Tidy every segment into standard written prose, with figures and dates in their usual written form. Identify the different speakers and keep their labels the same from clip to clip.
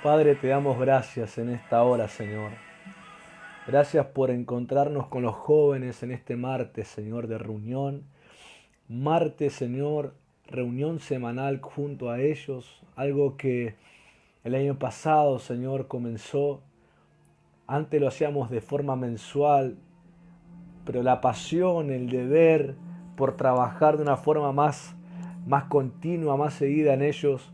Speaker 1: Padre, te damos gracias en esta hora, Señor. Gracias por encontrarnos con los jóvenes en este martes, Señor, de reunión. Martes, Señor, reunión semanal junto a ellos. Algo que el año pasado, Señor, comenzó. Antes lo hacíamos de forma mensual, pero la pasión, el deber por trabajar de una forma más continua, más seguida en ellos,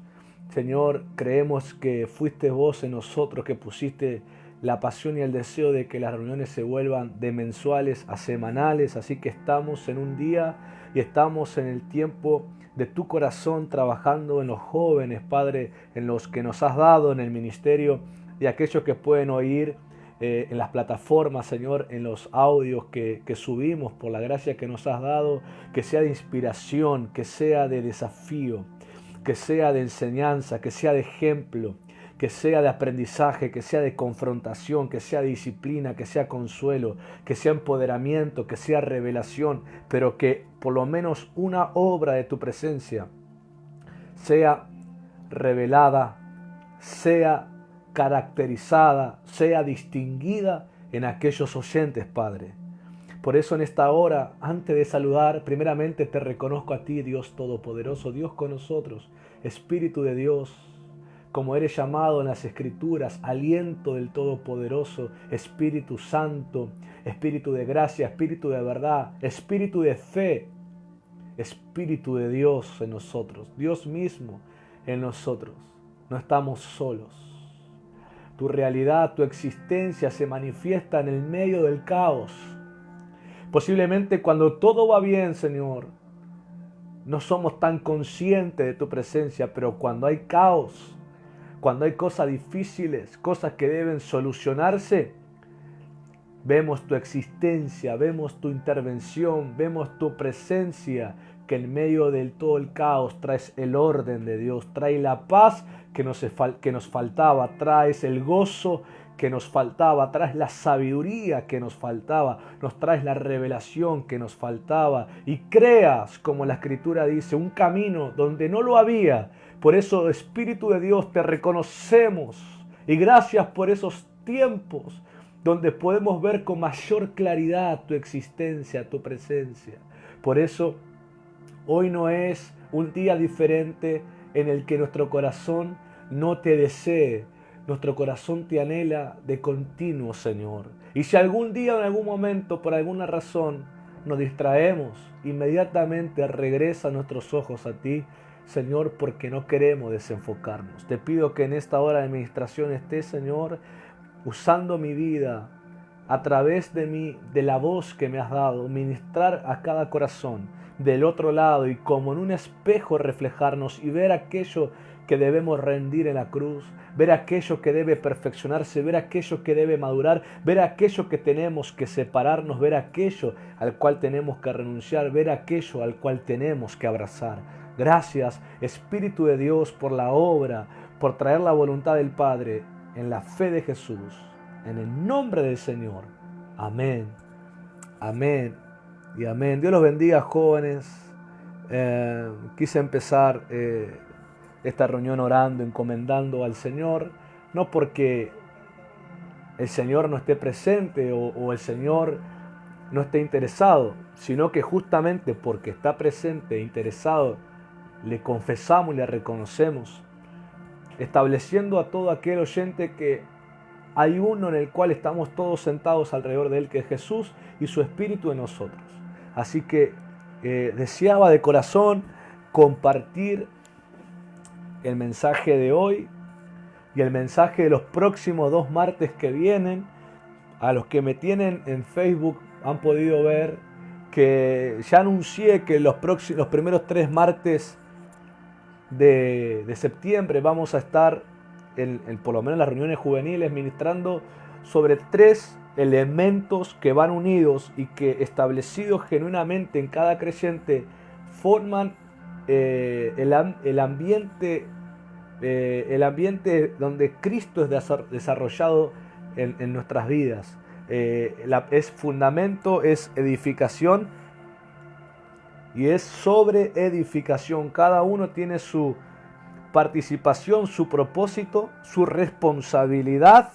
Speaker 1: Señor, creemos que fuiste vos en nosotros que pusiste la pasión y el deseo de que las reuniones se vuelvan de mensuales a semanales, así que estamos en un día y estamos en el tiempo de tu corazón trabajando en los jóvenes, Padre, en los que nos has dado en el ministerio y aquellos que pueden oír en las plataformas, Señor, en los audios que subimos por la gracia que nos has dado, que sea de inspiración, que sea de desafío, que sea de enseñanza, que sea de ejemplo, que sea de aprendizaje, que sea de confrontación, que sea de disciplina, que sea consuelo, que sea empoderamiento, que sea revelación, pero que por lo menos una obra de tu presencia sea revelada, sea caracterizada, sea distinguida en aquellos oyentes, Padre. Por eso en esta hora, antes de saludar, primeramente te reconozco a ti, Dios Todopoderoso, Dios con nosotros, Espíritu de Dios, como eres llamado en las Escrituras, aliento del Todopoderoso, Espíritu Santo, Espíritu de gracia, Espíritu de verdad, Espíritu de fe, Espíritu de Dios en nosotros, Dios mismo en nosotros. No estamos solos. Tu realidad, tu existencia se manifiesta en el medio del caos. Posiblemente cuando todo va bien, Señor, no somos tan conscientes de tu presencia, pero cuando hay caos, cuando hay cosas difíciles, cosas que deben solucionarse, vemos tu existencia, vemos tu intervención, vemos tu presencia, que en medio del todo el caos traes el orden de Dios, trae la paz que nos faltaba, traes el gozo que nos faltaba, traes la sabiduría que nos faltaba, nos traes la revelación que nos faltaba y creas, como la Escritura dice, un camino donde no lo había. Por eso, Espíritu de Dios, te reconocemos y gracias por esos tiempos donde podemos ver con mayor claridad tu existencia, tu presencia. Por eso, hoy no es un día diferente en el que nuestro corazón no te desee. Nuestro corazón te anhela de continuo, Señor. Y si algún día o en algún momento, por alguna razón, nos distraemos, inmediatamente regresa nuestros ojos a ti, Señor, porque no queremos desenfocarnos. Te pido que en esta hora de administración estés, Señor, usando mi vida a través de mí, de la voz que me has dado, ministrar a cada corazón del otro lado y como en un espejo reflejarnos y ver aquello que debemos rendir en la cruz, ver aquello que debe perfeccionarse, ver aquello que debe madurar, ver aquello que tenemos que separarnos, ver aquello al cual tenemos que renunciar, ver aquello al cual tenemos que abrazar. Gracias, Espíritu de Dios, por la obra, por traer la voluntad del Padre en la fe de Jesús, en el nombre del Señor. Amén, amén y amén. Dios los bendiga, jóvenes. Quise empezar esta reunión orando, encomendando al Señor, no porque el Señor no esté presente o el Señor no esté interesado, sino que justamente porque está presente e interesado, le confesamos y le reconocemos, estableciendo a todo aquel oyente que hay uno en el cual estamos todos sentados alrededor de él, que es Jesús y su Espíritu en nosotros. Así que deseaba de corazón compartir el mensaje de hoy y el mensaje de los próximos 2 martes que vienen. A los que me tienen en Facebook han podido ver que ya anuncié que los primeros 3 martes de septiembre vamos a estar por lo menos en las reuniones juveniles ministrando sobre 3 elementos que van unidos y que establecidos genuinamente en cada creyente forman el ambiente donde Cristo es desarrollado en nuestras vidas. Es fundamento, es edificación y es sobre edificación. Cada uno tiene su participación, su propósito, su responsabilidad,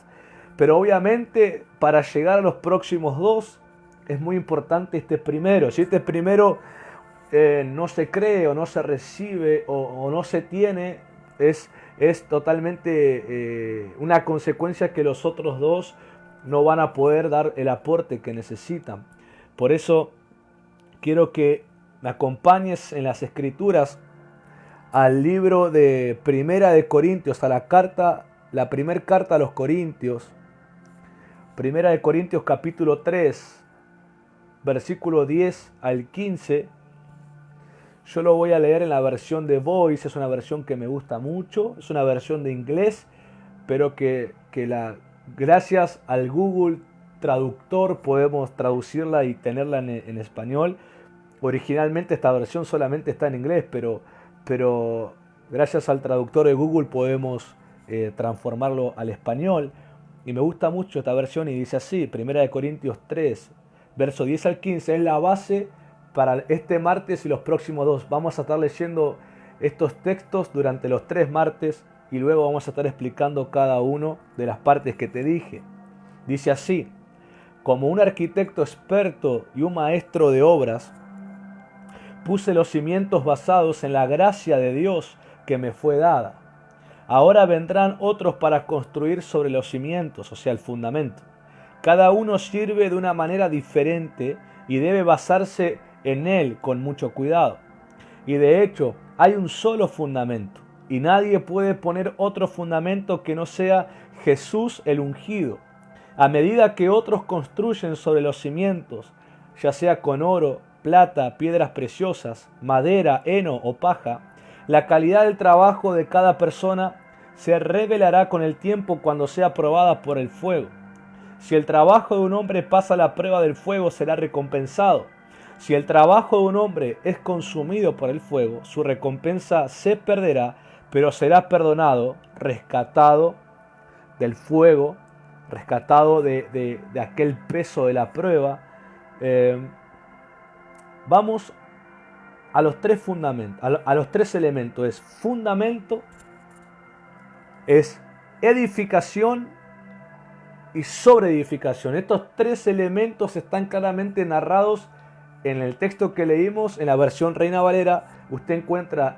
Speaker 1: pero obviamente para llegar a los próximos dos es muy importante este primero. Si este primero no se cree o no se recibe o no se tiene, es totalmente una consecuencia que los otros dos no van a poder dar el aporte que necesitan. Por eso quiero que me acompañes en las escrituras al libro de Primera de Corintios, a la primera carta a los Corintios, Primera de Corintios capítulo 3, versículo 10 al 15. Yo lo voy a leer en la versión de Voice, es una versión que me gusta mucho, es una versión de inglés, pero gracias al Google Traductor podemos traducirla y tenerla en español. Originalmente esta versión solamente está en inglés, pero gracias al traductor de Google podemos transformarlo al español. Y me gusta mucho esta versión y dice así, 1 Corintios 3, verso 10 al 15, es la base para este martes y los próximos dos. Vamos a estar leyendo estos textos durante los 3 martes y luego vamos a estar explicando cada uno de las partes que te dije. Dice así, como un arquitecto experto y un maestro de obras, puse los cimientos basados en la gracia de Dios que me fue dada. Ahora vendrán otros para construir sobre los cimientos, o sea, el fundamento. Cada uno sirve de una manera diferente y debe basarse en él con mucho cuidado. Y de hecho, hay un solo fundamento, y nadie puede poner otro fundamento que no sea Jesús el ungido. A medida que otros construyen sobre los cimientos, ya sea con oro, plata, piedras preciosas, madera, heno o paja, la calidad del trabajo de cada persona se revelará con el tiempo cuando sea probada por el fuego. Si el trabajo de un hombre pasa la prueba del fuego, será recompensado. Si el trabajo de un hombre es consumido por el fuego, su recompensa se perderá, pero será perdonado, rescatado del fuego, rescatado de aquel peso de la prueba. Vamos a los 3 fundamentos, a los 3 elementos. Es fundamento, es edificación y sobreedificación. Estos 3 elementos están claramente narrados en el texto que leímos en la versión Reina Valera. Usted encuentra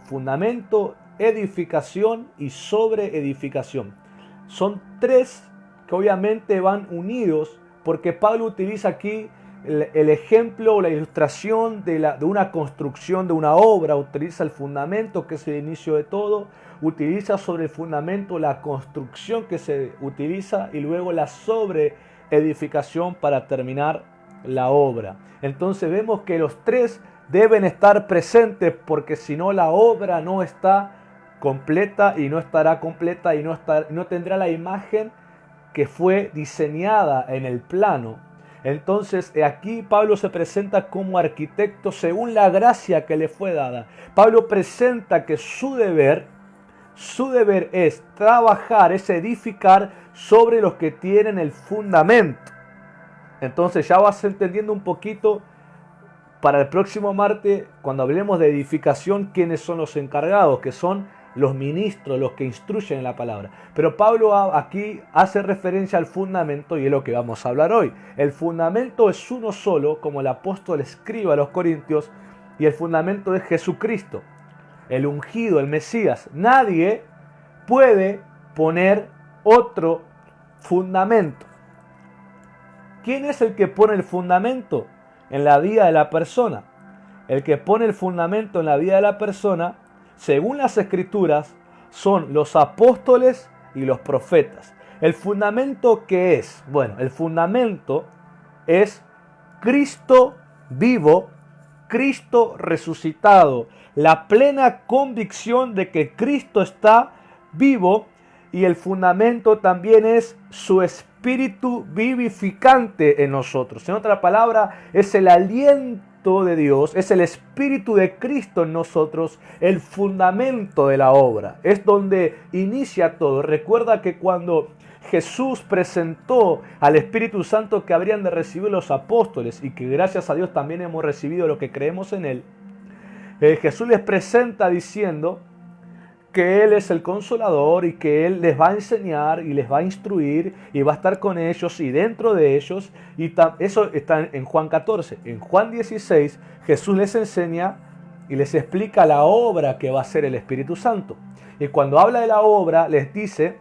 Speaker 1: fundamento, edificación y sobreedificación. Son 3 que obviamente van unidos porque Pablo utiliza aquí el ejemplo o la ilustración de una construcción, de una obra. Utiliza el fundamento, que es el inicio de todo, utiliza sobre el fundamento la construcción que se utiliza y luego la sobreedificación para terminar la obra. Entonces vemos que los 3 deben estar presentes, porque si no la obra no está completa y no estará completa y no tendrá la imagen que fue diseñada en el plano. Entonces aquí Pablo se presenta como arquitecto según la gracia que le fue dada. Pablo presenta que su deber es trabajar, es edificar sobre los que tienen el fundamento. Entonces ya vas entendiendo un poquito para el próximo martes, cuando hablemos de edificación, quiénes son los encargados, que son los ministros, los que instruyen en la palabra. Pero Pablo aquí hace referencia al fundamento y es lo que vamos a hablar hoy. El fundamento es uno solo, como el apóstol escribe a los Corintios, y el fundamento es Jesucristo, el ungido, el Mesías. Nadie puede poner otro fundamento. ¿Quién es el que pone el fundamento en la vida de la persona? El que pone el fundamento en la vida de la persona, según las Escrituras, son los apóstoles y los profetas. ¿El fundamento qué es? Bueno, el fundamento es Cristo vivo, Cristo resucitado, la plena convicción de que Cristo está vivo, y el fundamento también es su espíritu vivificante en nosotros. En otra palabra, es el aliento de Dios, es el espíritu de Cristo en nosotros, el fundamento de la obra. Es donde inicia todo. Recuerda que cuando Jesús presentó al Espíritu Santo que habrían de recibir los apóstoles, y que gracias a Dios también hemos recibido lo que creemos en Él, Jesús les presenta diciendo que Él es el Consolador y que Él les va a enseñar y les va a instruir y va a estar con ellos y dentro de ellos. Y eso está en Juan 14. En Juan 16 Jesús les enseña y les explica la obra que va a hacer el Espíritu Santo. Y cuando habla de la obra les dice,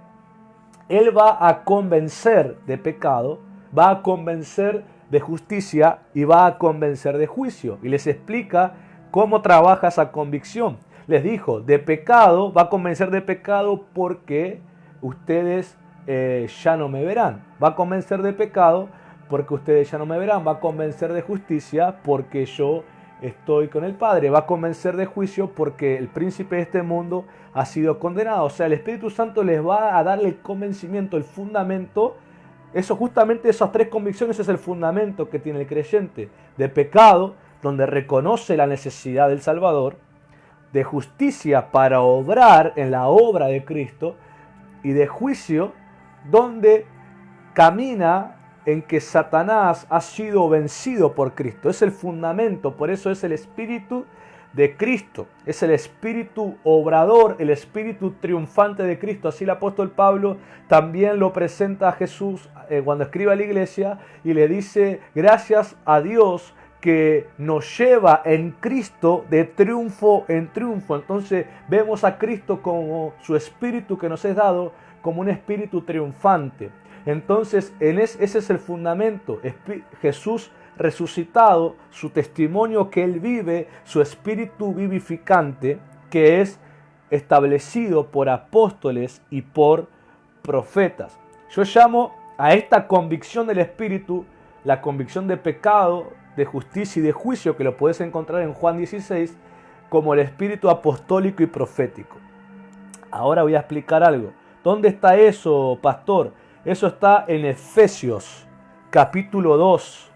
Speaker 1: Él va a convencer de pecado, va a convencer de justicia y va a convencer de juicio. Y les explica cómo trabaja esa convicción. Les dijo, de pecado, va a convencer de pecado porque ustedes ya no me verán. Va a convencer de pecado porque ustedes ya no me verán. Va a convencer de justicia porque yo estoy con el Padre. Va a convencer de juicio porque el príncipe de este mundo ha sido condenado. O sea, el Espíritu Santo les va a darle el convencimiento, el fundamento. Eso, justamente esas tres convicciones es el fundamento que tiene el creyente. De pecado, donde reconoce la necesidad del Salvador. De justicia, para obrar en la obra de Cristo. Y de juicio, donde camina en que Satanás ha sido vencido por Cristo. Es el fundamento, por eso es el Espíritu de Cristo. Es el Espíritu obrador, el Espíritu triunfante de Cristo. Así el apóstol Pablo también lo presenta a Jesús cuando escribe a la iglesia y le dice, gracias a Dios que nos lleva en Cristo de triunfo en triunfo. Entonces vemos a Cristo como su Espíritu que nos es dado, como un Espíritu triunfante. Entonces ese es el fundamento. Jesús resucitado, su testimonio que Él vive, su Espíritu vivificante que es establecido por apóstoles y por profetas. Yo llamo a esta convicción del Espíritu, la convicción de pecado, de justicia y de juicio, que lo puedes encontrar en Juan 16, como el Espíritu apostólico y profético. Ahora voy a explicar algo. ¿Dónde está eso, pastor? Eso está en Efesios, capítulo 2,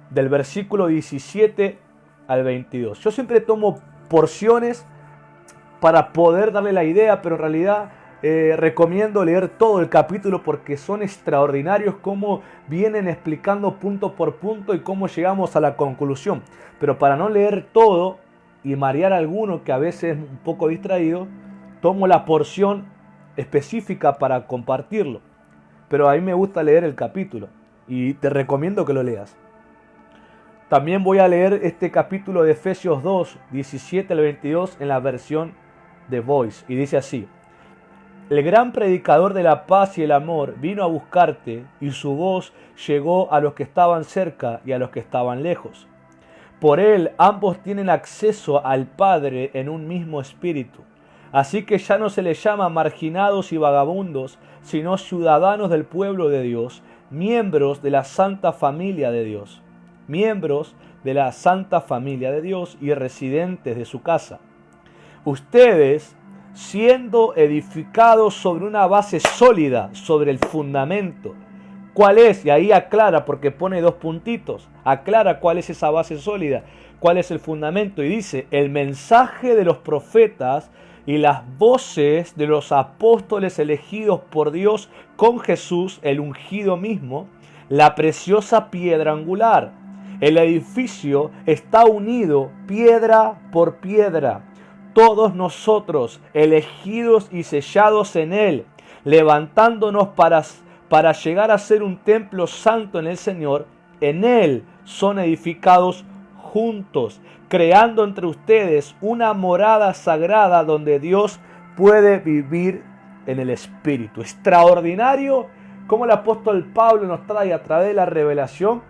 Speaker 1: del versículo 17 al 22. Yo siempre tomo porciones para poder darle la idea, pero en realidad recomiendo leer todo el capítulo porque son extraordinarios cómo vienen explicando punto por punto y cómo llegamos a la conclusión. Pero para no leer todo y marear a alguno que a veces es un poco distraído, tomo la porción específica para compartirlo. Pero a mí me gusta leer el capítulo y te recomiendo que lo leas. También voy a leer este capítulo de Efesios 2, 17 al 22 en la versión de Voice. Y dice así: el gran predicador de la paz y el amor vino a buscarte y su voz llegó a los que estaban cerca y a los que estaban lejos. Por él ambos tienen acceso al Padre en un mismo espíritu. Así que ya no se les llama marginados y vagabundos, sino ciudadanos del pueblo de Dios, miembros de la santa familia de Dios. Miembros de la santa familia de Dios y residentes de su casa. Ustedes, siendo edificados sobre una base sólida, sobre el fundamento. ¿Cuál es? Y ahí aclara, porque pone dos puntitos. Aclara cuál es esa base sólida, cuál es el fundamento. Y dice, el mensaje de los profetas y las voces de los apóstoles elegidos por Dios con Jesús, el ungido mismo, la preciosa piedra angular. El edificio está unido piedra por piedra. Todos nosotros, elegidos y sellados en Él, levantándonos para llegar a ser un templo santo en el Señor, en Él son edificados juntos, creando entre ustedes una morada sagrada donde Dios puede vivir en el Espíritu. Extraordinario como el apóstol Pablo nos trae a través de la revelación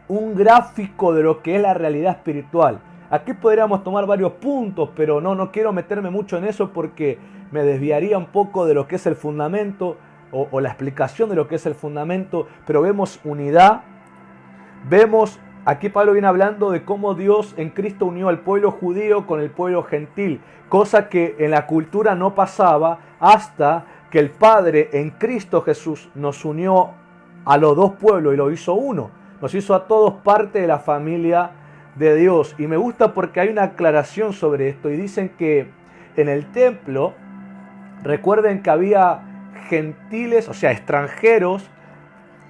Speaker 1: un gráfico de lo que es la realidad espiritual. Aquí podríamos tomar varios puntos, pero no quiero meterme mucho en eso porque me desviaría un poco de lo que es el fundamento o la explicación de lo que es el fundamento, pero vemos unidad, vemos, aquí Pablo viene hablando de cómo Dios en Cristo unió al pueblo judío con el pueblo gentil, cosa que en la cultura no pasaba hasta que el Padre en Cristo Jesús nos unió a los dos pueblos y lo hizo uno, nos hizo a todos parte de la familia de Dios. Y me gusta porque hay una aclaración sobre esto y dicen que en el templo, recuerden que había gentiles, o sea, extranjeros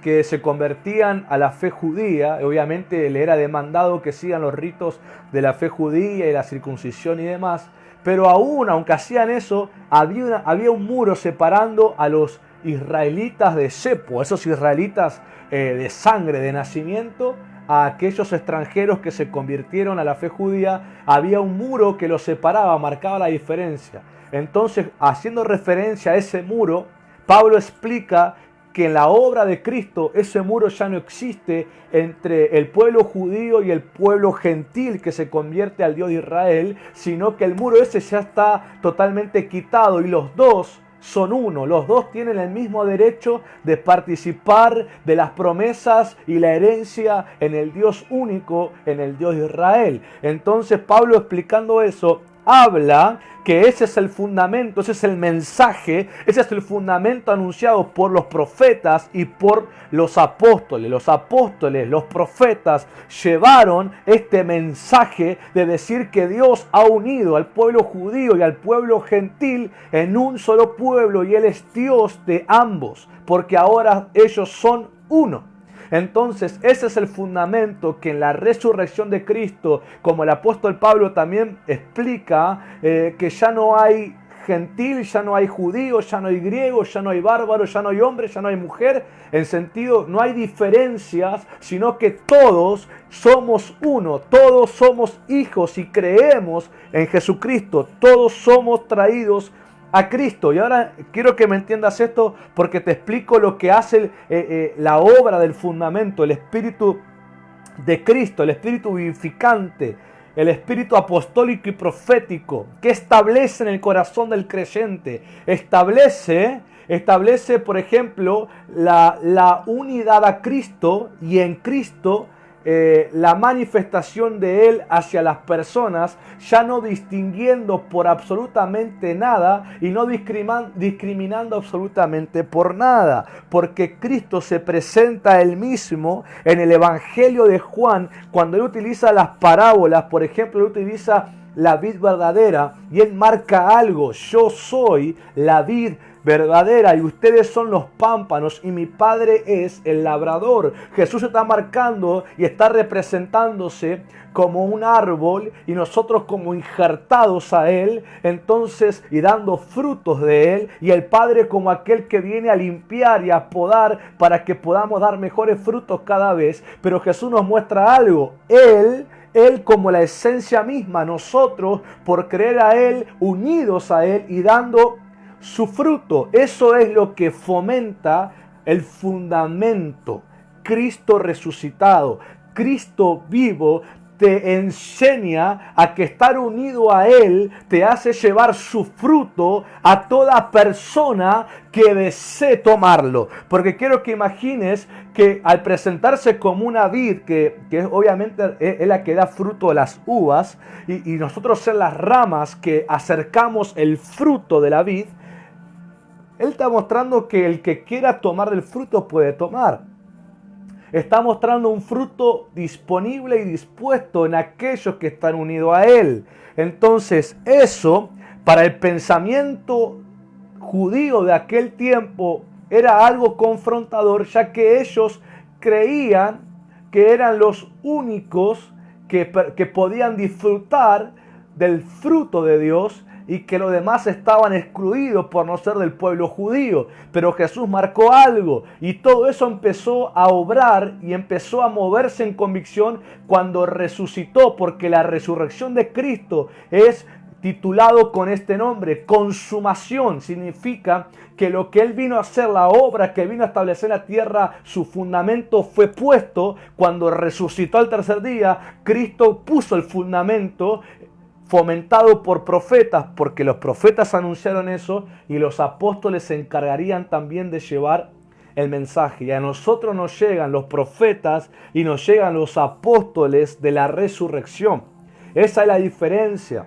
Speaker 1: que se convertían a la fe judía. Obviamente le era demandado que sigan los ritos de la fe judía y la circuncisión y demás, Pero aún, aunque hacían eso, había un muro separando a los israelitas de cepo, esos israelitas de sangre, de nacimiento, a aquellos extranjeros que se convirtieron a la fe judía. Había un muro que los separaba, marcaba la diferencia. Entonces, haciendo referencia a ese muro, Pablo explica que en la obra de Cristo ese muro ya no existe entre el pueblo judío y el pueblo gentil que se convierte al Dios de Israel, sino que el muro ese ya está totalmente quitado y los dos son uno. Los dos tienen el mismo derecho de participar de las promesas y la herencia en el Dios único, en el Dios de Israel. Entonces Pablo, explicando eso, habla que ese es el fundamento, ese es el mensaje, ese es el fundamento anunciado por los profetas y por los apóstoles. Los apóstoles, los profetas llevaron este mensaje de decir que Dios ha unido al pueblo judío y al pueblo gentil en un solo pueblo, y Él es Dios de ambos, porque ahora ellos son uno. Entonces, ese es el fundamento que en la resurrección de Cristo, como el apóstol Pablo también explica, que ya no hay gentil, ya no hay judío, ya no hay griego, ya no hay bárbaro, ya no hay hombre, ya no hay mujer. En sentido, no hay diferencias, sino que todos somos uno, todos somos hijos y creemos en Jesucristo, todos somos traídos a Cristo. Y ahora quiero que me entiendas esto, porque te explico lo que hace la obra del fundamento, el Espíritu de Cristo, el Espíritu vivificante, el Espíritu apostólico y profético, que establece en el corazón del creyente, establece, por ejemplo, la unidad a Cristo, y en Cristo la manifestación de Él hacia las personas, ya no distinguiendo por absolutamente nada y no discriminando absolutamente por nada, porque Cristo se presenta a Él mismo en el Evangelio de Juan, cuando Él utiliza las parábolas. Por ejemplo, Él utiliza la vid verdadera y Él marca algo: yo soy la vid verdadera y ustedes son los pámpanos y mi Padre es el labrador. Jesús está marcando y está representándose como un árbol y nosotros como injertados a Él, entonces, y dando frutos de Él, y el Padre como aquel que viene a limpiar y a podar para que podamos dar mejores frutos cada vez. Pero Jesús nos muestra algo: Él como la esencia misma, nosotros por creer a Él, unidos a Él y dando su fruto. Eso es lo que fomenta el fundamento. Cristo resucitado, Cristo vivo, te enseña a que estar unido a Él te hace llevar su fruto a toda persona que desee tomarlo. Porque quiero que imagines que al presentarse como una vid, que obviamente es la que da fruto a las uvas, y nosotros ser las ramas que acercamos el fruto de la vid, Él está mostrando que el que quiera tomar del fruto puede tomar. Está mostrando un fruto disponible y dispuesto en aquellos que están unidos a Él. Entonces, eso, para el pensamiento judío de aquel tiempo, era algo confrontador, ya que ellos creían que eran los únicos que podían disfrutar del fruto de Dios, y que los demás estaban excluidos por no ser del pueblo judío. Pero Jesús marcó algo, y todo eso empezó a obrar y empezó a moverse en convicción cuando resucitó, porque la resurrección de Cristo es titulado con este nombre: consumación. Significa que lo que Él vino a hacer, la obra que vino a establecer en la tierra, su fundamento fue puesto. Cuando resucitó al tercer día, Cristo puso el fundamento, fomentado por profetas, porque los profetas anunciaron eso, y los apóstoles se encargarían también de llevar el mensaje. Y a nosotros nos llegan los profetas y nos llegan los apóstoles de la resurrección. Esa es la diferencia.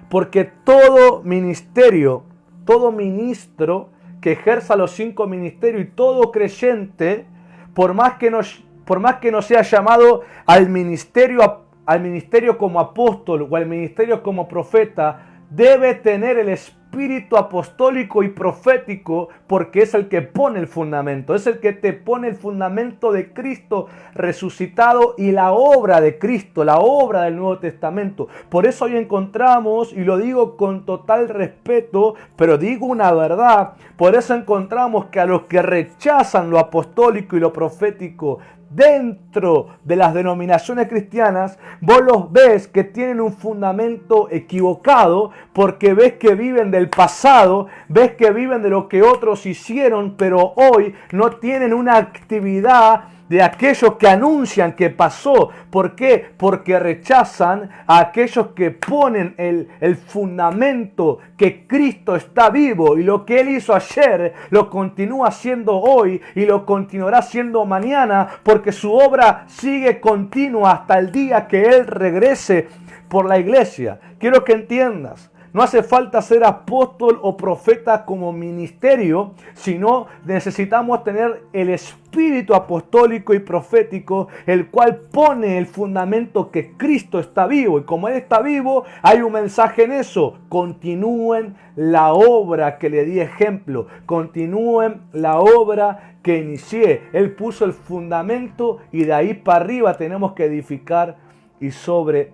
Speaker 1: Porque todo ministerio, todo ministro que ejerza los 5 ministerios, y todo creyente, por más que no sea llamado al ministerio como apóstol o al ministerio como profeta, debe tener el Espíritu espíritu apostólico y profético, porque es el que pone el fundamento, es el que te pone el fundamento de Cristo resucitado y la obra de Cristo, la obra del Nuevo Testamento. Por eso hoy encontramos, y lo digo con total respeto, pero digo una verdad, por eso encontramos que a los que rechazan lo apostólico y lo profético dentro de las denominaciones cristianas, vos los ves que tienen un fundamento equivocado, porque ves que viven del pasado, ves que viven de lo que otros hicieron, pero hoy no tienen una actividad de aquellos que anuncian que pasó. ¿Por qué? Porque rechazan a aquellos que ponen el fundamento que Cristo está vivo y lo que Él hizo ayer lo continúa haciendo hoy y lo continuará haciendo mañana, porque su obra sigue continua hasta el día que Él regrese por la iglesia. Quiero que entiendas. No hace falta ser apóstol o profeta como ministerio, sino necesitamos tener el espíritu apostólico y profético, el cual pone el fundamento que Cristo está vivo. Y como Él está vivo, hay un mensaje en eso. Continúen la obra que le di ejemplo. Continúen la obra que inicié. Él puso el fundamento y de ahí para arriba tenemos que edificar y sobre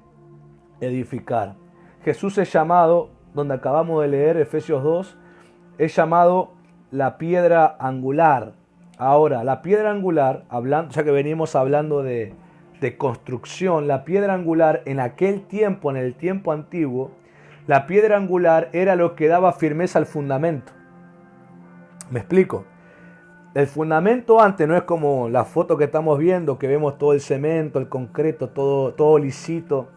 Speaker 1: edificar. Jesús es llamado, donde acabamos de leer Efesios 2, es llamado la piedra angular. Ahora, la piedra angular, hablando, ya que venimos hablando de construcción, la piedra angular en aquel tiempo, en el tiempo antiguo, la piedra angular era lo que daba firmeza al fundamento. ¿Me explico? El fundamento antes no es como la foto que estamos viendo, que vemos todo el cemento, el concreto, todo lisito,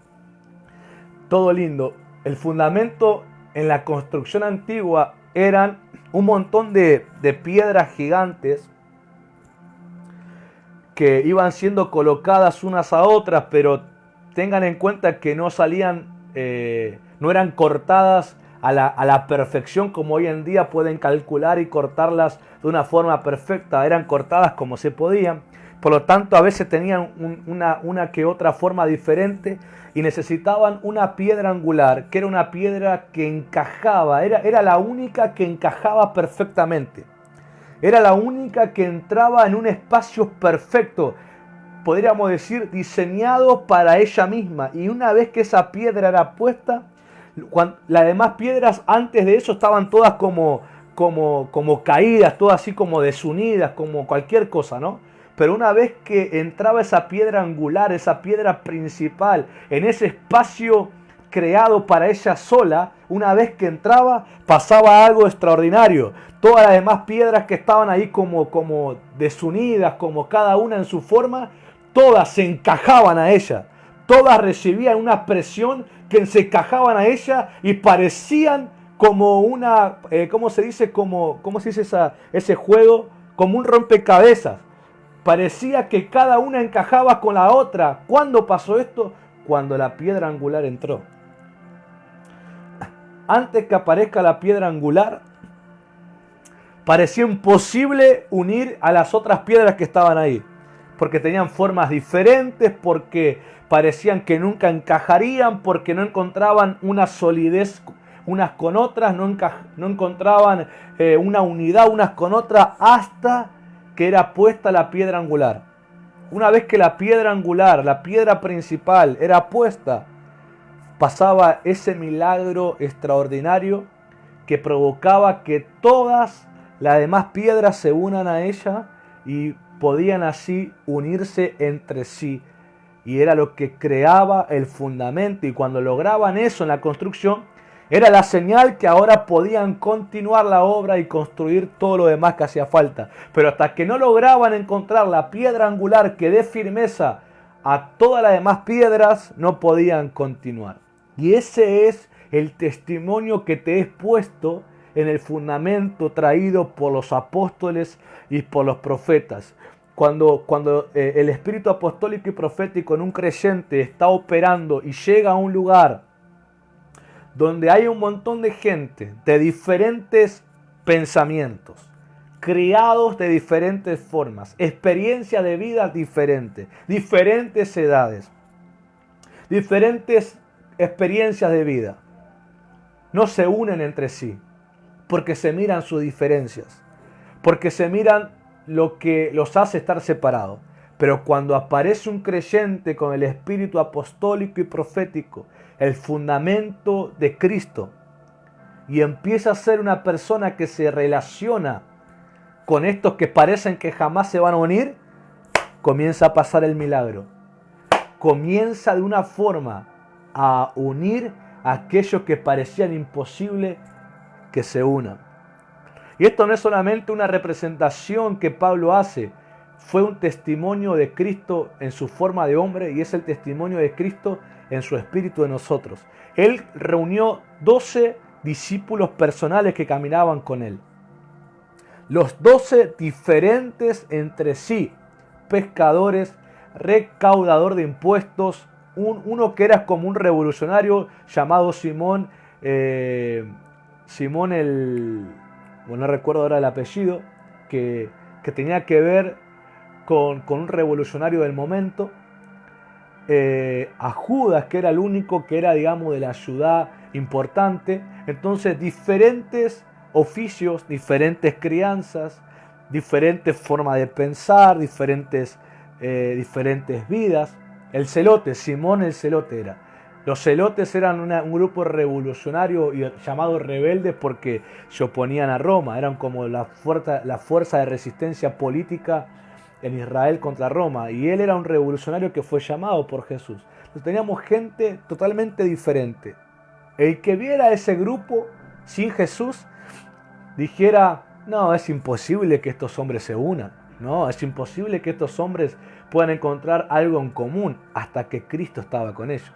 Speaker 1: todo lindo. El fundamento en la construcción antigua eran un montón de piedras gigantes que iban siendo colocadas unas a otras, pero tengan en cuenta que no salían, no eran cortadas a la perfección como hoy en día pueden calcular y cortarlas de una forma perfecta. Eran cortadas como se podían. Por lo tanto, a veces tenían una que otra forma diferente y necesitaban una piedra angular, que era una piedra que encajaba, era la única que encajaba perfectamente. Era la única que entraba en un espacio perfecto, podríamos decir, diseñado para ella misma. Y una vez que esa piedra era puesta, las demás piedras antes de eso estaban todas como caídas, todas así como desunidas, como cualquier cosa, ¿no? Pero una vez que entraba esa piedra angular, esa piedra principal, en ese espacio creado para ella sola, una vez que entraba, pasaba algo extraordinario. Todas las demás piedras que estaban ahí como desunidas, como cada una en su forma, todas se encajaban a ella. Todas recibían una presión que se encajaban a ella y parecían como una, ¿cómo se dice? ¿Cómo se dice ese juego? Como un rompecabezas. Parecía que cada una encajaba con la otra. ¿Cuándo pasó esto? Cuando la piedra angular entró. Antes que aparezca la piedra angular, parecía imposible unir a las otras piedras que estaban ahí. Porque tenían formas diferentes, porque parecían que nunca encajarían, porque no encontraban una solidez unas con otras, no encontraban una unidad unas con otras, hasta que era puesta la piedra angular. Una vez que la piedra angular, la piedra principal, era puesta, pasaba ese milagro extraordinario que provocaba que todas las demás piedras se unan a ella y podían así unirse entre sí. Y era lo que creaba el fundamento. Y cuando lograban eso en la construcción, era la señal que ahora podían continuar la obra y construir todo lo demás que hacía falta. Pero hasta que no lograban encontrar la piedra angular que dé firmeza a todas las demás piedras, no podían continuar. Y ese es el testimonio que te he puesto en el fundamento traído por los apóstoles y por los profetas. Cuando el espíritu apostólico y profético en un creyente está operando y llega a un lugar donde hay un montón de gente de diferentes pensamientos, criados de diferentes formas, experiencias de vida diferentes, diferentes edades, diferentes experiencias de vida, no se unen entre sí. porque se miran sus diferencias, porque se miran lo que los hace estar separados. Pero cuando aparece un creyente con el espíritu apostólico y profético, el fundamento de Cristo, y empieza a ser una persona que se relaciona con estos que parecen que jamás se van a unir, comienza a pasar el milagro. Comienza de una forma a unir a aquellos que parecían imposible que se unan. Y esto no es solamente una representación que Pablo hace, fue un testimonio de Cristo en su forma de hombre y es el testimonio de Cristo en su espíritu de nosotros. Él reunió 12 discípulos personales que caminaban con él. Los 12 diferentes entre sí, pescadores, recaudador de impuestos, uno que era como un revolucionario llamado Simón, no recuerdo ahora el apellido, que tenía que ver con un revolucionario del momento, a Judas, que era el único que era, digamos, de la ciudad importante. Entonces, diferentes oficios, diferentes crianzas, diferentes formas de pensar, diferentes vidas. El celote, Simón el celote era. Los celotes eran un grupo revolucionario y llamado rebeldes porque se oponían a Roma. Eran como la fuerza de resistencia política en Israel contra Roma. Y él era un revolucionario que fue llamado por Jesús. Entonces teníamos gente totalmente diferente. El que viera ese grupo sin Jesús dijera: no, es imposible que estos hombres se unan. No, es imposible que estos hombres puedan encontrar algo en común, hasta que Cristo estaba con ellos.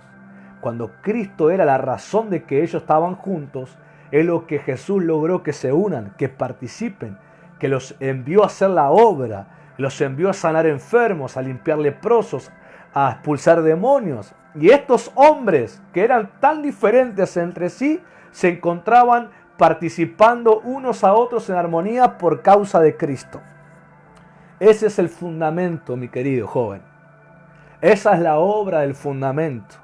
Speaker 1: Cuando Cristo era la razón de que ellos estaban juntos, es lo que Jesús logró que se unan, que participen, que los envió a hacer la obra, los envió a sanar enfermos, a limpiar leprosos, a expulsar demonios. Y estos hombres, que eran tan diferentes entre sí, se encontraban participando unos a otros en armonía por causa de Cristo. Ese es el fundamento, mi querido joven. Esa es la obra del fundamento.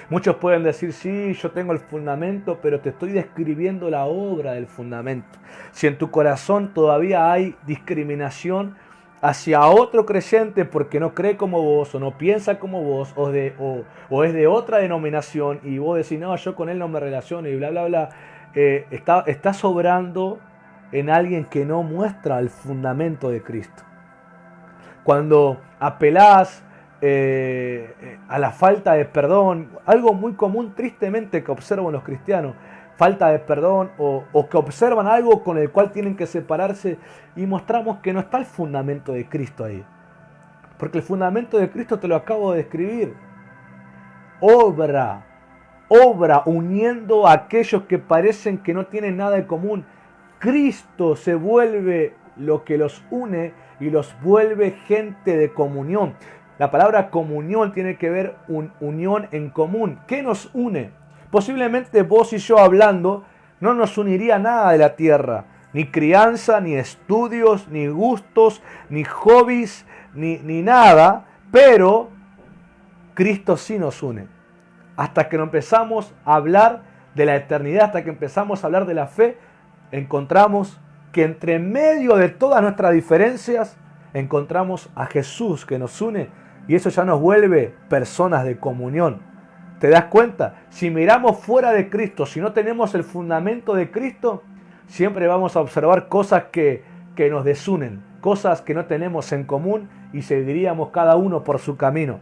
Speaker 1: Muchos pueden decir: sí, yo tengo el fundamento, pero te estoy describiendo la obra del fundamento. Si en tu corazón todavía hay discriminación hacia otro creyente porque no cree como vos, o no piensa como vos, o es de otra denominación, y vos decís: no, yo con él no me relaciono, y bla, bla, bla, estás obrando en alguien que no muestra el fundamento de Cristo. Cuando apelás a la falta de perdón, algo muy común tristemente que observo en los cristianos, falta de perdón, o que observan algo con el cual tienen que separarse, y mostramos que no está el fundamento de Cristo ahí. Porque el fundamento de Cristo te lo acabo de describir. Obra uniendo a aquellos que parecen que no tienen nada en común. Cristo se vuelve lo que los une y los vuelve gente de comunión. La palabra comunión tiene que ver unión en común. ¿Qué nos une? Posiblemente vos y yo hablando no nos uniría nada de la tierra. Ni crianza, ni estudios, ni gustos, ni hobbies, ni nada. Pero Cristo sí nos une. Hasta que nos empezamos a hablar de la eternidad, hasta que empezamos a hablar de la fe, encontramos que entre medio de todas nuestras diferencias, encontramos a Jesús que nos une, y eso ya nos vuelve personas de comunión. ¿Te das cuenta? Si miramos fuera de Cristo, si no tenemos el fundamento de Cristo, siempre vamos a observar cosas que nos desunen, cosas que no tenemos en común, y seguiríamos cada uno por su camino.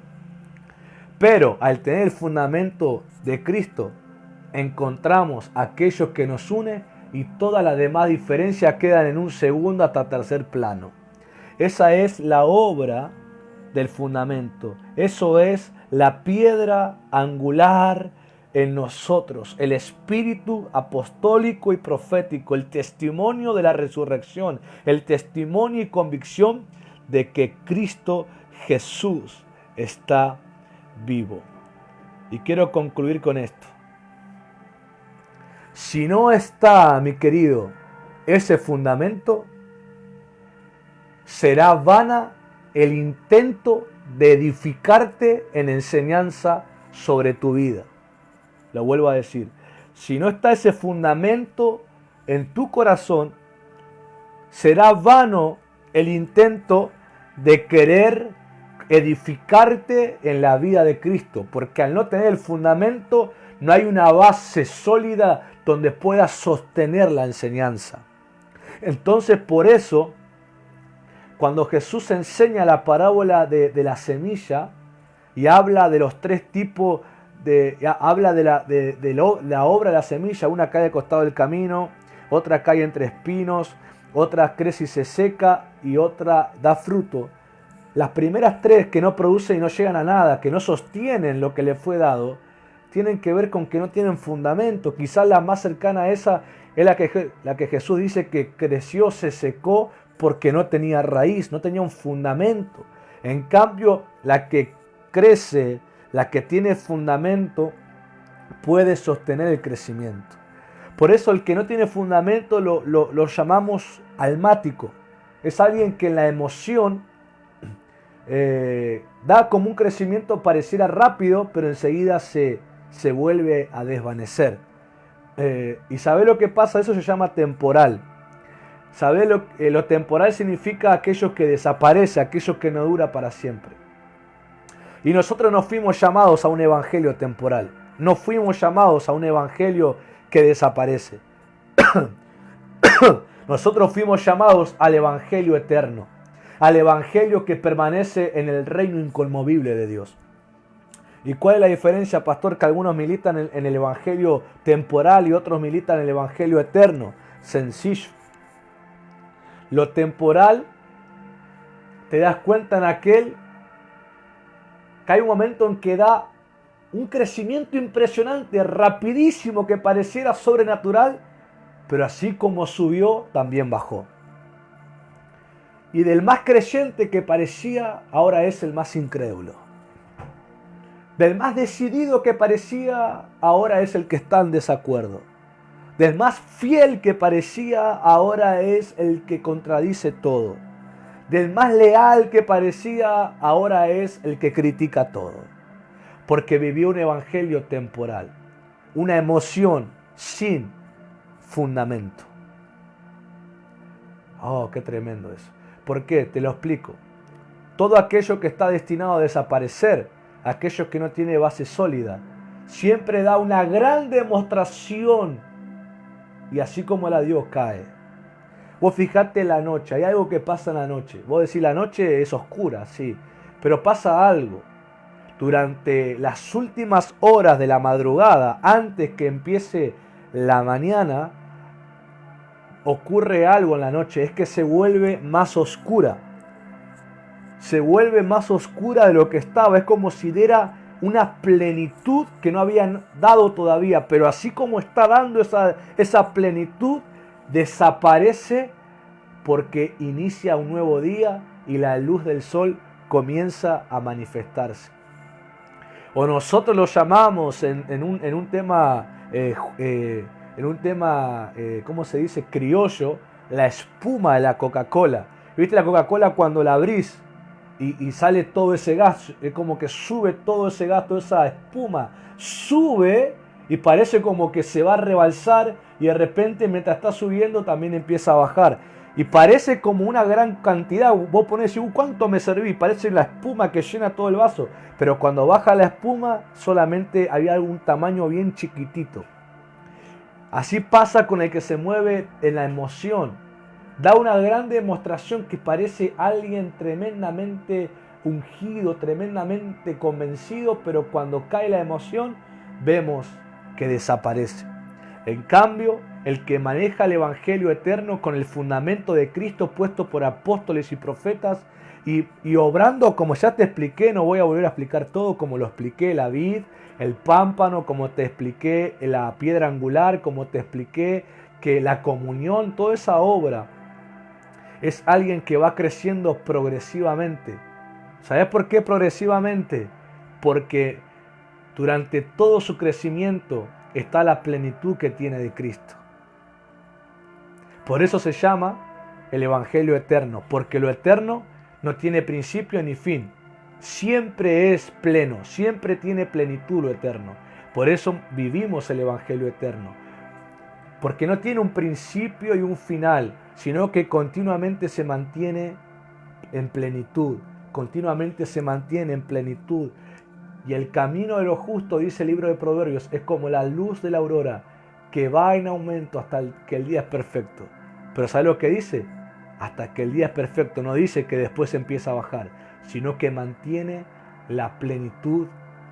Speaker 1: Pero al tener el fundamento de Cristo, encontramos aquellos que nos unen, y todas las demás diferencias quedan en un segundo hasta tercer plano. Esa es la obra del fundamento. Eso es la piedra angular en nosotros, el espíritu apostólico y profético, el testimonio de la resurrección, el testimonio y convicción de que Cristo Jesús está vivo. Y quiero concluir con esto. Si no está, mi querido, ese fundamento, será vana el intento de edificarte en enseñanza sobre tu vida. Lo vuelvo a decir. Si no está ese fundamento, en tu corazón, será vano el intento de querer edificarte en la vida de Cristo, porque al no tener el fundamento, no hay una base sólida donde puedas sostener la enseñanza. Entonces, por eso, cuando Jesús enseña la parábola de la semilla y habla de los tres tipos, habla de la obra de la semilla, una cae al costado del camino, otra cae entre espinos, otra crece y se seca y otra da fruto. Las primeras tres que no producen y no llegan a nada, que no sostienen lo que le fue dado, tienen que ver con que no tienen fundamento. Quizás la más cercana a esa es la que Jesús dice que creció, se secó porque no tenía raíz, no tenía un fundamento. En cambio, la que crece, la que tiene fundamento, puede sostener el crecimiento. Por eso el que no tiene fundamento lo llamamos almático. Es alguien que en la emoción da como un crecimiento pareciera rápido, pero enseguida se vuelve a desvanecer. ¿Y sabe lo que pasa? Eso se llama temporal. ¿Sabe lo temporal significa aquello que desaparece, aquello que no dura para siempre? Y nosotros no fuimos llamados a un evangelio temporal. No fuimos llamados a un evangelio que desaparece. Nosotros fuimos llamados al evangelio eterno, al evangelio que permanece en el reino inconmovible de Dios. ¿Y cuál es la diferencia, pastor? Que algunos militan en el evangelio temporal y otros militan en el evangelio eterno. Sencillo. Lo temporal, te das cuenta en aquel que hay un momento en que da un crecimiento impresionante, rapidísimo, que pareciera sobrenatural, pero así como subió, también bajó. Y del más creyente que parecía, ahora es el más incrédulo. Del más decidido que parecía, ahora es el que está en desacuerdo. Del más fiel que parecía, ahora es el que contradice todo. Del más leal que parecía, ahora es el que critica todo. Porque vivió un evangelio temporal, una emoción sin fundamento. Oh, qué tremendo eso. ¿Por qué? Te lo explico. Todo aquello que está destinado a desaparecer, aquello que no tiene base sólida, siempre da una gran demostración y así como la dio cae. Vos fijate la noche, hay algo que pasa en la noche. Vos decís la noche es oscura, sí, pero pasa algo. Durante las últimas horas de la madrugada, antes que empiece la mañana, ocurre algo en la noche, es que se vuelve más oscura. Se vuelve más oscura de lo que estaba, es como si diera una plenitud que no habían dado todavía, pero así como está dando esa plenitud, desaparece porque inicia un nuevo día y la luz del sol comienza a manifestarse. O nosotros lo llamamos en un tema, ¿cómo se dice? Criollo, la espuma de la Coca-Cola. ¿Viste la Coca-Cola cuando la abrís y sale todo ese gas? Es como que sube todo ese gas, toda esa espuma. Sube y parece como que se va a rebalsar y de repente mientras está subiendo también empieza a bajar. Y parece como una gran cantidad. Vos ponés, ¿cuánto me serví? Parece la espuma que llena todo el vaso. Pero cuando baja la espuma, solamente había algún tamaño bien chiquitito. Así pasa con el que se mueve en la emoción. Da una gran demostración que parece alguien tremendamente ungido, tremendamente convencido, pero cuando cae la emoción, vemos que desaparece. En cambio, el que maneja el evangelio eterno con el fundamento de Cristo puesto por apóstoles y profetas y obrando como ya te expliqué, no voy a volver a explicar todo como lo expliqué, la vid, el pámpano, como te expliqué, la piedra angular, como te expliqué, que la comunión, toda esa obra es alguien que va creciendo progresivamente. ¿Sabes por qué progresivamente? Porque durante todo su crecimiento está la plenitud que tiene de Cristo. Por eso se llama el evangelio eterno, porque lo eterno no tiene principio ni fin. Siempre es pleno, siempre tiene plenitud lo eterno. Por eso vivimos el evangelio eterno. porque no tiene un principio y un final, sino que continuamente se mantiene en plenitud, continuamente se mantiene en plenitud. Y el camino de los justos, dice el libro de Proverbios, es como la luz de la aurora, que va en aumento hasta que el día es perfecto. Pero ¿sabe lo que dice? Hasta que el día es perfecto. No dice que después empieza a bajar, sino que mantiene la plenitud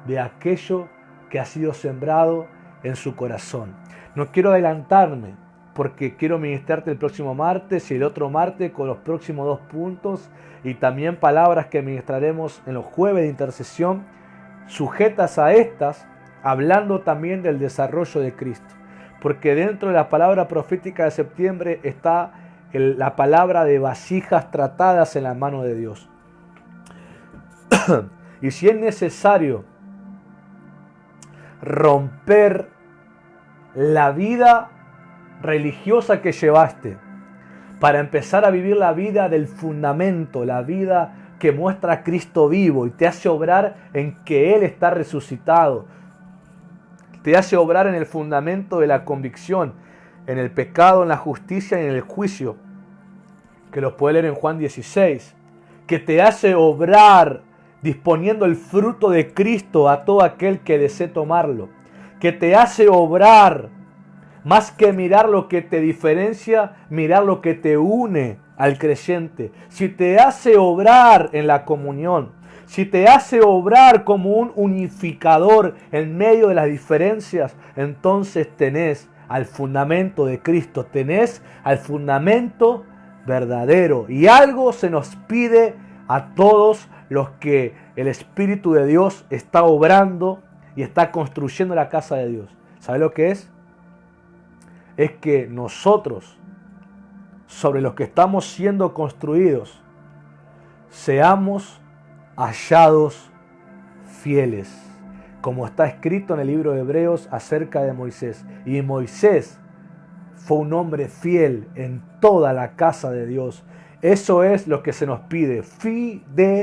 Speaker 1: de aquello que ha sido sembrado en su corazón. No quiero adelantarme, porque quiero ministrarte el próximo martes y el otro martes con los próximos 2 puntos, y también palabras que ministraremos en los jueves de intercesión, sujetas a estas, hablando también del desarrollo de Cristo. Porque dentro de la palabra profética de septiembre está la palabra de vasijas tratadas en la mano de Dios. Y si es necesario romper la vida religiosa que llevaste para empezar a vivir la vida del fundamento, la vida que muestra a Cristo vivo y te hace obrar en que Él está resucitado, te hace obrar en el fundamento de la convicción, en el pecado, en la justicia y en el juicio, que lo puede leer en Juan 16, que te hace obrar disponiendo el fruto de Cristo a todo aquel que desee tomarlo, que te hace obrar más que mirar lo que te diferencia, mirar lo que te une al creyente. Si te hace obrar en la comunión, si te hace obrar como un unificador en medio de las diferencias, entonces tenés al fundamento de Cristo, tenés al fundamento verdadero. Y algo se nos pide a todos los que el Espíritu de Dios está obrando y está construyendo la casa de Dios. ¿Sabe lo que es? Es que nosotros, sobre los que estamos siendo construidos, seamos hallados fieles, como está escrito en el libro de Hebreos acerca de Moisés. Y Moisés fue un hombre fiel en toda la casa de Dios. Eso es lo que se nos pide, fidelidad.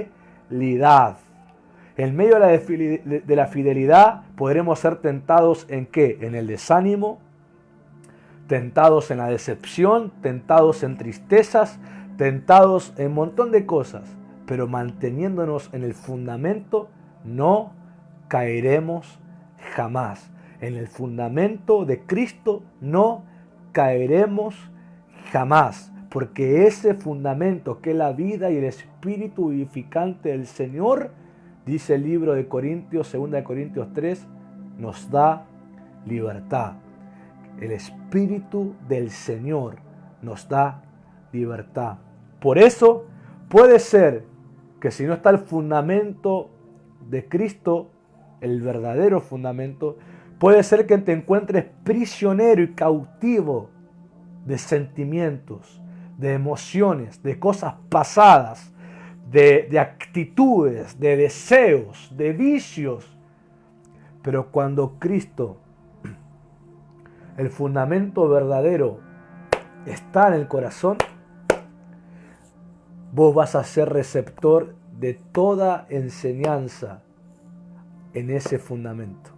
Speaker 1: En medio de la fidelidad podremos ser tentados ¿en qué? En el desánimo, tentados en la decepción, tentados en tristezas, tentados en un montón de cosas, pero manteniéndonos en el fundamento no caeremos jamás. En el fundamento de Cristo no caeremos jamás, porque ese fundamento que es la vida y el espíritu vivificante del Señor, dice el libro de Corintios, 2 Corintios 3, nos da libertad. El Espíritu del Señor nos da libertad. Por eso puede ser que si no está el fundamento de Cristo, el verdadero fundamento, puede ser que te encuentres prisionero y cautivo de sentimientos, de emociones, de cosas pasadas, de actitudes, de deseos, de vicios. Pero cuando Cristo, el fundamento verdadero, está en el corazón, vos vas a ser receptor de toda enseñanza en ese fundamento.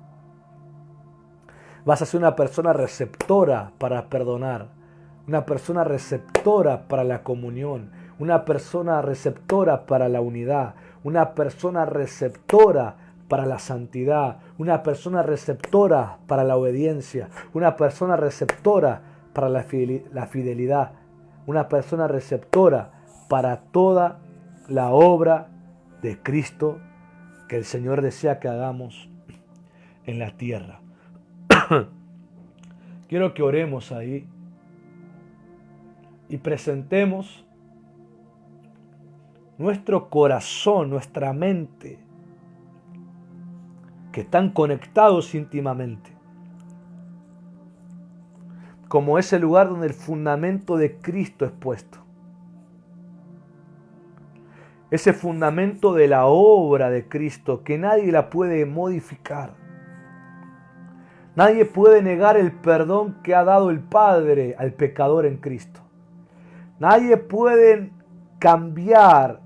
Speaker 1: Vas a ser una persona receptora para perdonar, una persona receptora para la comunión, una persona receptora para la unidad, una persona receptora para la santidad, una persona receptora para la obediencia, una persona receptora para la fidelidad, una persona receptora para toda la obra de Cristo que el Señor desea que hagamos en la tierra. Quiero que oremos ahí y presentemos nuestro corazón, nuestra mente, que están conectados íntimamente, como ese lugar donde el fundamento de Cristo es puesto. Ese fundamento de la obra de Cristo que nadie la puede modificar. Nadie puede negar el perdón que ha dado el Padre al pecador en Cristo. Nadie puede cambiar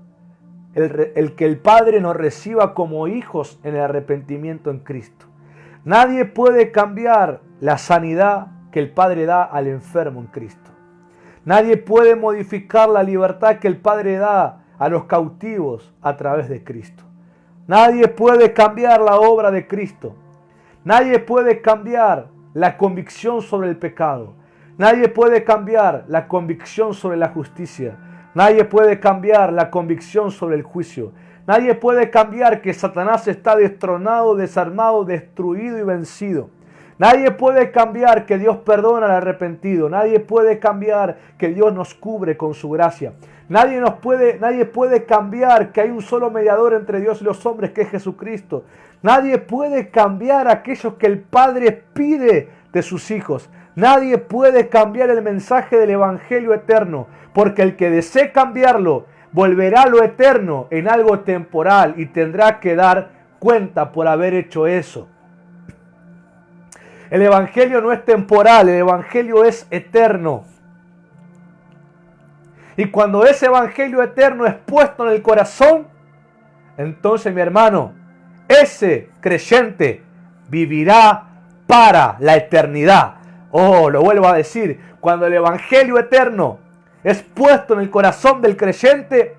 Speaker 1: el que el Padre nos reciba como hijos en el arrepentimiento en Cristo. Nadie puede cambiar la sanidad que el Padre da al enfermo en Cristo. Nadie puede modificar la libertad que el Padre da a los cautivos a través de Cristo. Nadie puede cambiar la obra de Cristo. Nadie puede cambiar la convicción sobre el pecado. Nadie puede cambiar la convicción sobre la justicia. Nadie puede cambiar la convicción sobre el juicio. Nadie puede cambiar que Satanás está destronado, desarmado, destruido y vencido. Nadie puede cambiar que Dios perdona al arrepentido. Nadie puede cambiar que Dios nos cubre con su gracia. Nadie puede cambiar que hay un solo mediador entre Dios y los hombres, que es Jesucristo. Nadie puede cambiar aquello que el Padre pide de sus hijos. Nadie puede cambiar el mensaje del Evangelio eterno, porque el que desee cambiarlo volverá lo eterno en algo temporal y tendrá que dar cuenta por haber hecho eso. El Evangelio no es temporal, el Evangelio es eterno. Y cuando ese Evangelio eterno es puesto en el corazón, entonces, mi hermano, ese creyente vivirá para la eternidad. Oh, lo vuelvo a decir, cuando el Evangelio eterno es puesto en el corazón del creyente,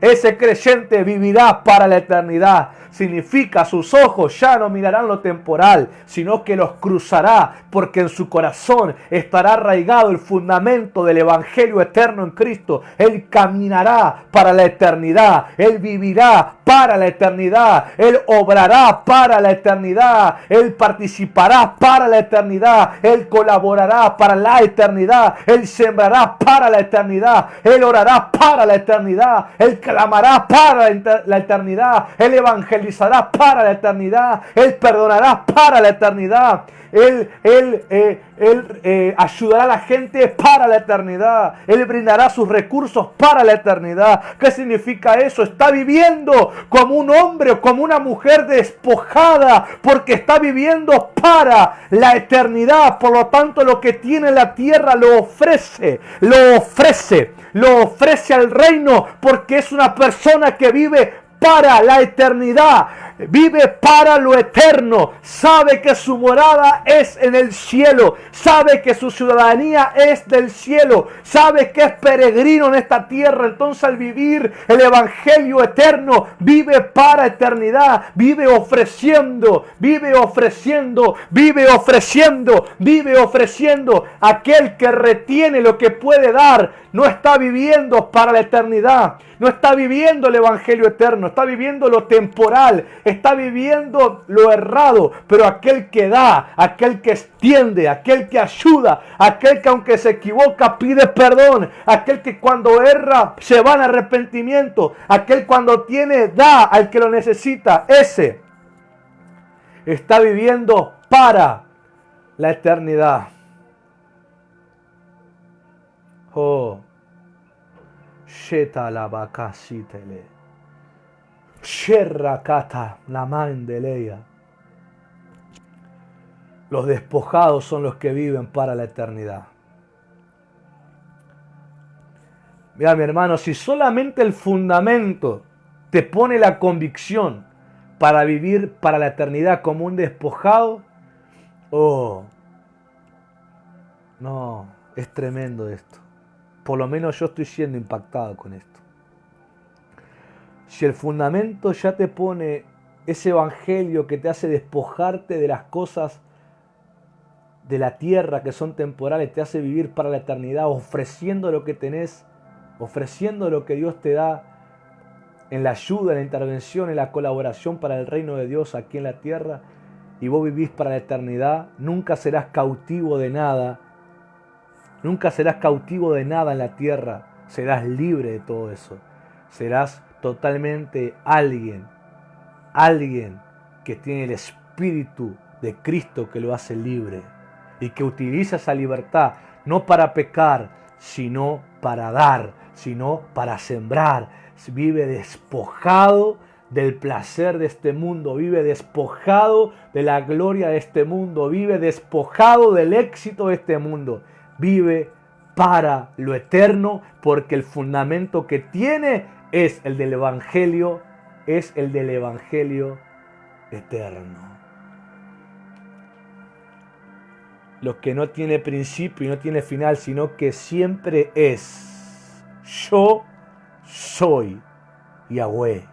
Speaker 1: ese creyente vivirá para la eternidad. Significa, sus ojos ya no mirarán lo temporal, sino que los cruzará, porque en su corazón estará arraigado el fundamento del Evangelio eterno en Cristo. Él caminará para la eternidad, él vivirá para la eternidad, él obrará para la eternidad, él participará para la eternidad, él colaborará para la eternidad, él sembrará para la eternidad, él orará para la eternidad, él clamará para la eternidad, él evangelizará para la eternidad, él perdonará para la eternidad, él ayudará a la gente para la eternidad, él brindará sus recursos para la eternidad. ¿Qué significa eso? Está viviendo como un hombre o como una mujer despojada, porque está viviendo para la eternidad. Por lo tanto, lo que tiene la tierra lo ofrece al reino, porque es una persona que vive para la eternidad, vive para lo eterno, sabe que su morada es en el cielo, sabe que su ciudadanía es del cielo, sabe que es peregrino en esta tierra. Entonces, al vivir el Evangelio eterno, vive para eternidad, vive ofreciendo. Aquel que retiene lo que puede dar no está viviendo para la eternidad, no está viviendo el Evangelio eterno, está viviendo lo temporal, está viviendo lo errado. Pero aquel que da, aquel que extiende, aquel que ayuda, aquel que aunque se equivoca pide perdón, aquel que cuando erra se va en arrepentimiento, aquel cuando tiene da al que lo necesita, ese está viviendo para la eternidad. Oh, Sheta la bakasitele. Sherrakata la mandeleia. Los despojados son los que viven para la eternidad. Mira, mi hermano, si solamente el fundamento te pone la convicción para vivir para la eternidad como un despojado, oh, no, es tremendo esto. Por lo menos yo estoy siendo impactado con esto. Si el fundamento ya te pone ese evangelio que te hace despojarte de las cosas de la tierra que son temporales, te hace vivir para la eternidad, ofreciendo lo que tenés, ofreciendo lo que Dios te da en la ayuda, en la intervención, en la colaboración para el reino de Dios aquí en la tierra, y vos vivís para la eternidad, nunca serás cautivo de nada. Nunca serás cautivo de nada en la tierra. Serás libre de todo eso. Serás totalmente alguien que tiene el Espíritu de Cristo que lo hace libre y que utiliza esa libertad no para pecar, sino para dar, sino para sembrar. Vive despojado del placer de este mundo, vive despojado de la gloria de este mundo, vive despojado del éxito de este mundo. Vive para lo eterno, porque el fundamento que tiene es el del Evangelio, eterno. lo que no tiene principio y no tiene final, sino que siempre es. Yo soy Yahweh.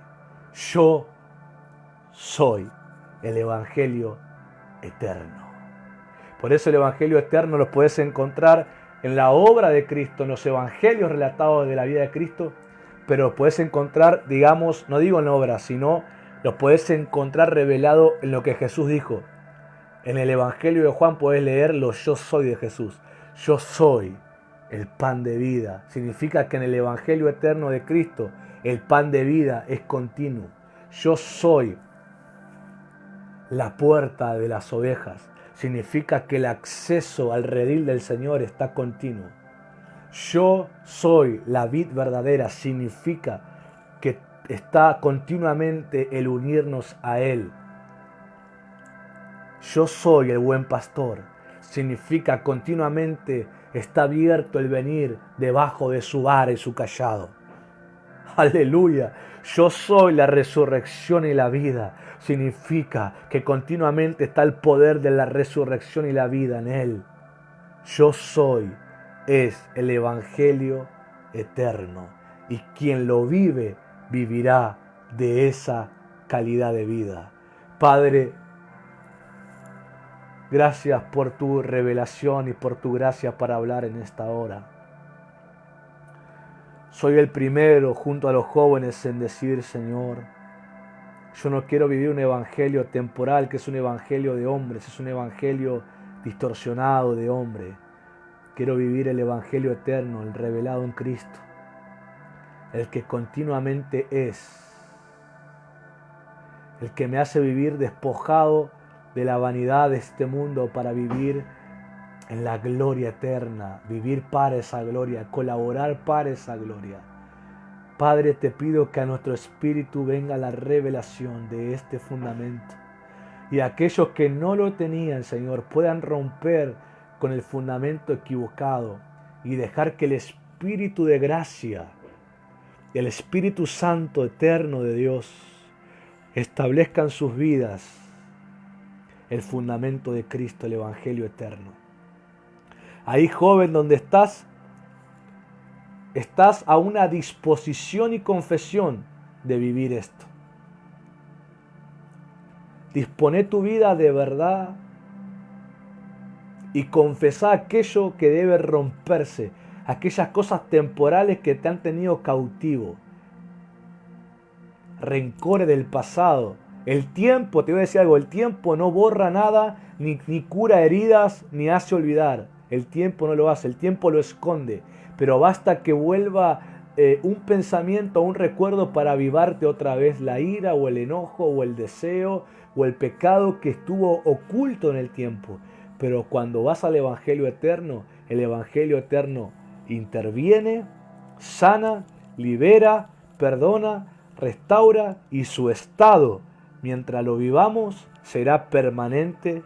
Speaker 1: Yo soy el Evangelio eterno. Por eso el Evangelio eterno lo puedes encontrar en la obra de Cristo, en los evangelios relatados de la vida de Cristo, pero los puedes encontrar, digamos, no digo en obra, sino los puedes encontrar revelado en lo que Jesús dijo. En el Evangelio de Juan puedes leer lo yo soy de Jesús. Yo soy el pan de vida. Significa que en el Evangelio eterno de Cristo el pan de vida es continuo. Yo soy la puerta de las ovejas. Significa que el acceso al redil del Señor está continuo. Yo soy la vid verdadera. Significa que está continuamente el unirnos a Él. Yo soy el buen pastor. Significa continuamente está abierto el venir debajo de su vara y su cayado. Aleluya. Yo soy la resurrección y la vida. Significa que continuamente está el poder de la resurrección y la vida en Él. Yo soy es el Evangelio eterno. Y quien lo vive, vivirá de esa calidad de vida. Padre, gracias por tu revelación y por tu gracia para hablar en esta hora. Soy el primero junto a los jóvenes en decir, Señor, yo no quiero vivir un evangelio temporal, que es un evangelio de hombres, es un evangelio distorsionado de hombre. Quiero vivir el evangelio eterno, el revelado en Cristo, el que continuamente es, el que me hace vivir despojado de la vanidad de este mundo para vivir en la gloria eterna, vivir para esa gloria, colaborar para esa gloria. Padre, te pido que a nuestro espíritu venga la revelación de este fundamento y aquellos que no lo tenían, Señor, puedan romper con el fundamento equivocado y dejar que el Espíritu de gracia, el Espíritu Santo eterno de Dios, establezca en sus vidas el fundamento de Cristo, el Evangelio eterno. Ahí, joven, donde estás a una disposición y confesión de vivir esto. Dispone tu vida de verdad y confesá aquello que debe romperse, aquellas cosas temporales que te han tenido cautivo, rencores del pasado. El tiempo, te voy a decir algo, el tiempo no borra nada, ni cura heridas, ni hace olvidar. El tiempo no lo hace, el tiempo lo esconde, pero basta que vuelva un pensamiento, un recuerdo para avivarte otra vez la ira o el enojo o el deseo o el pecado que estuvo oculto en el tiempo. Pero cuando vas al Evangelio eterno, el Evangelio eterno interviene, sana, libera, perdona, restaura y su estado, mientras lo vivamos, será permanente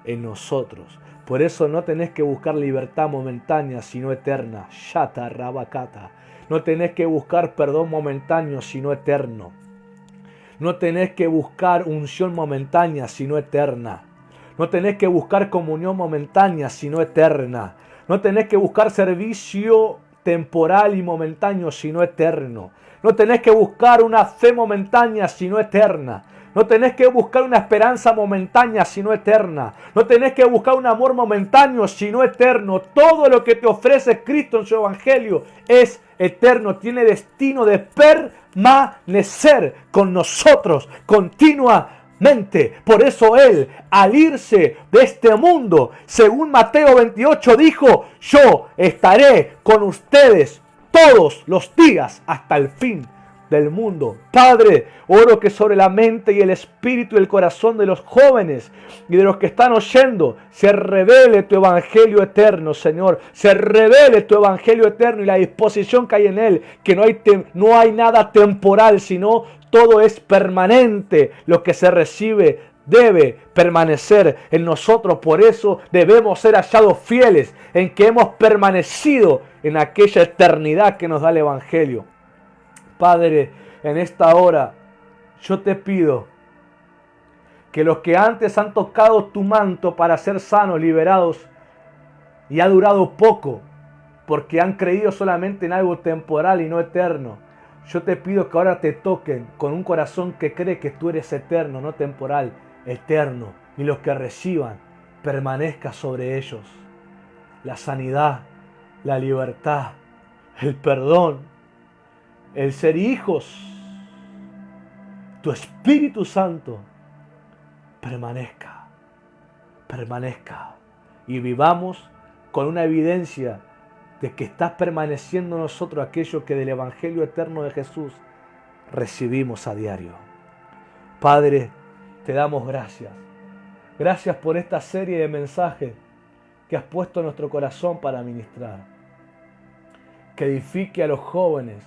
Speaker 1: en nosotros. Por eso no tenés que buscar libertad momentánea, sino eterna. Shata Rabakata. No tenés que buscar perdón momentáneo, sino eterno. No tenés que buscar unción momentánea, sino eterna. No tenés que buscar comunión momentánea, sino eterna. No tenés que buscar servicio temporal y momentáneo, sino eterno. No tenés que buscar una fe momentánea, sino eterna. No tenés que buscar una esperanza momentánea, sino eterna. No tenés que buscar un amor momentáneo, sino eterno. Todo lo que te ofrece Cristo en su Evangelio es eterno. Tiene destino de permanecer con nosotros continuamente. Por eso Él, al irse de este mundo, según Mateo 28, dijo: yo estaré con ustedes todos los días hasta el fin del mundo. Padre, oro que sobre la mente y el espíritu y el corazón de los jóvenes y de los que están oyendo se revele tu evangelio eterno, Señor. Se revele tu evangelio eterno y la disposición que hay en él, que no hay nada temporal, sino todo es permanente. Lo que se recibe debe permanecer en nosotros. Por eso debemos ser hallados fieles en que hemos permanecido en aquella eternidad que nos da el evangelio. Padre, en esta hora yo te pido que los que antes han tocado tu manto para ser sanos, liberados, y ha durado poco porque han creído solamente en algo temporal y no eterno. Yo te pido que ahora te toquen con un corazón que cree que tú eres eterno, no temporal, eterno. Y los que reciban, permanezca sobre ellos la sanidad, la libertad, el perdón, el ser hijos. Tu Espíritu Santo permanezca, permanezca. Y vivamos con una evidencia de que estás permaneciendo en nosotros aquello que del Evangelio eterno de Jesús recibimos a diario. Padre, te damos gracias. Gracias por esta serie de mensajes que has puesto en nuestro corazón para ministrar. Que edifique a los jóvenes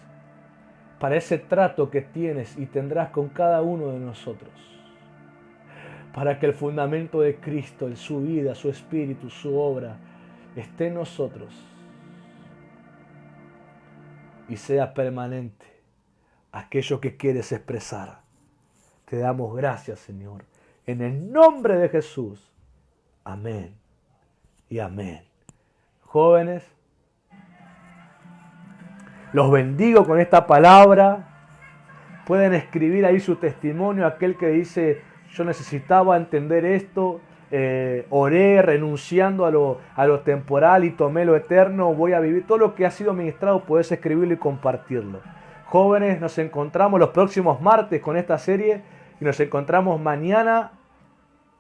Speaker 1: para ese trato que tienes y tendrás con cada uno de nosotros. Para que el fundamento de Cristo, en su vida, su espíritu, su obra, esté en nosotros y sea permanente aquello que quieres expresar. Te damos gracias, Señor, en el nombre de Jesús. Amén y amén. Jóvenes, los bendigo con esta palabra. Pueden escribir ahí su testimonio, aquel que dice, yo necesitaba entender esto, oré renunciando a lo temporal y tomé lo eterno, voy a vivir. Todo lo que ha sido ministrado puedes escribirlo y compartirlo. Jóvenes, nos encontramos los próximos martes con esta serie y nos encontramos mañana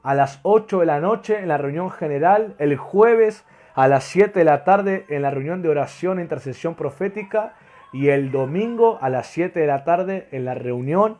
Speaker 1: a las 8 de la noche en la reunión general, el jueves a las 7 de la tarde en la reunión de oración e intercesión profética y el domingo a las 7 de la tarde en la reunión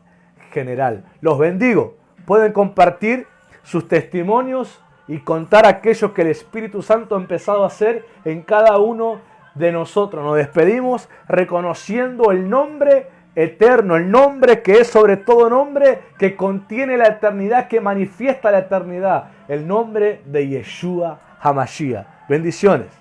Speaker 1: general. Los bendigo. Pueden compartir sus testimonios y contar aquello que el Espíritu Santo ha empezado a hacer en cada uno de nosotros. Nos despedimos reconociendo el nombre eterno, el nombre que es sobre todo nombre, que contiene la eternidad, que manifiesta la eternidad, el nombre de Yeshua HaMashiach. Bendiciones.